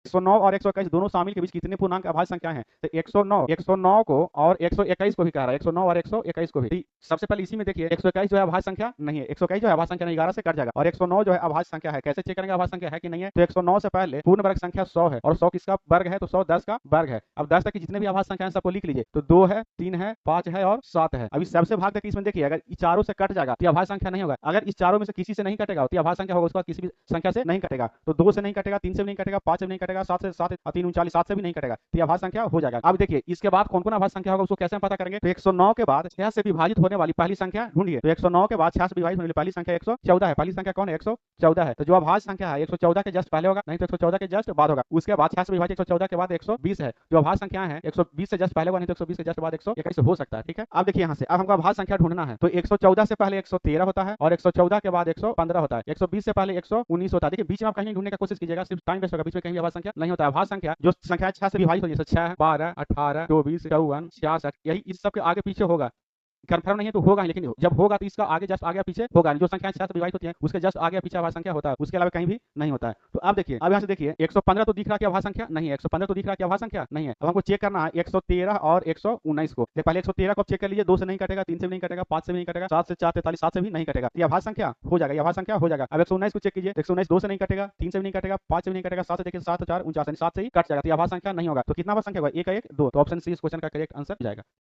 109 और 121 दोनों शामिल के बीच कितने पूर्णांक अभाज्य संख्या हैं? तो 109 को और 121 को भी कह रहा है, 109 और 121 को भी। तो सबसे पहले इसी में देखिए 121 जो है अभाज्य संख्या नहीं है, 121 जो है अभाज्य संख्या नहीं, 11 से कट जाएगा, और 109 जो है अभाज्य संख्या है। कैसे चेक करेंगे अभाज्य संख्या है कि नहीं है? तो 109 से पहले पूर्ण वर्ग संख्या 100 है, और 100 किसका वर्ग है? तो 100 10 का वर्ग है। अब 10 तक की जितने भी अभाज्य संख्या है सबको लिख लीजिए। तो 2 है, 3 है, 5 है और 7 है। अभी सबसे भाग तक इसमें देखिए, अगर इस चारों से कट जाएगा तो अभाज्य संख्या नहीं होगा। अगर इस चारों में से किसी से नहीं कटेगा तो अभाज्य संख्या होगा, उसके बाद किसी भी संख्या से नहीं कटेगा। तो 2 से नहीं कटेगा, 3 से भी नहीं कटेगा, 5 से भी नहीं कटेगा, 7 से 7 3 39 7 से भी नहीं कटेगा, तो ये अभाज्य संख्या हो जाएगा। अब देखिए इसके बाद कौन कौन अभाज्य संख्या होगा उसको कैसे हम पता करेंगे? तो 109 के बाद 6 से विभाजित होने वाली पहली संख्या ढूंढिए। तो 109 के बाद 6 से विभाजित होने वाली पहली संख्या 114 है। पहली संख्या कौन है? 114 है। तो जो अभाज्य संख्या है 114 के जस्ट पहले होगा, नहीं तो 114 के जस्ट बाद होगा। उसके बाद 6 से विभाजित 114 के बाद 120 है। जो अभाज्य संख्या है 120 से जस्ट पहले होगा, नहीं तो 120 के जस्ट बाद 121 हो सकता है। ठीक है, अब देखिए यहाँ से अब हमको अभाज्य संख्या ढूंढना है। तो 114 से पहले 113 होता है, और 114 के बाद 115 होता है, 120 से पहले 119 होता है। देखिए बीच में आप कहीं ढूंढने का कोशिश कीजिएगा, सिर्फ टाइम वेस्ट होगा, बीच में कहीं भी अभाज्य संख्या नहीं होता है। अभाज्य संख्या जो संख्या 6 से विभाजित होती है, 6 12 18 24 54 66, यही इस सब के आगे पीछे होगा। कंफर्म नहीं है तो होगा ही, लेकिन जब होगा तो इसका आगे जस्ट आगे पीछे होगा। जो संख्या 6 से विभाजित होती है उसके जस्ट आगे पीछे अभाज्य संख्या होता है, उसके अलावा कहीं भी नहीं होता है। तो अब देखिए, अब यहाँ से देखिए 115 तो दिख रहा है कि अभाज्य संख्या नहीं है, 115 तो दिख रहा है कि अभाज्य संख्या नहीं है। अब हमको चेक करना है 113 और 119 को। पहले 113 को चेक कर लीजिए, 2 से नहीं कटेगा, 3 से भी नहीं कटेगा, 5 से भी नहीं कटेगा, 7 से 4 43 7 से भी नहीं कटेगा, तो ये अभाज्य संख्या हो जाएगा, ये अभाज्य संख्या हो जाएगा। अब 119 को चेक कीजिए, 119 2 से नहीं कटेगा, 3 से भी नहीं कटेगा, 5 से भी नहीं कटेगा, 7 से देखिए 7 4 49 7 से ही कट जाएगा, तो ये अभाज्य संख्या नहीं होगा। तो कितना अभाज्य संख्या होगा? 1 1 2। तो ऑप्शन सी इस क्वेश्चन का करेक्ट आंसर हो जाएगा।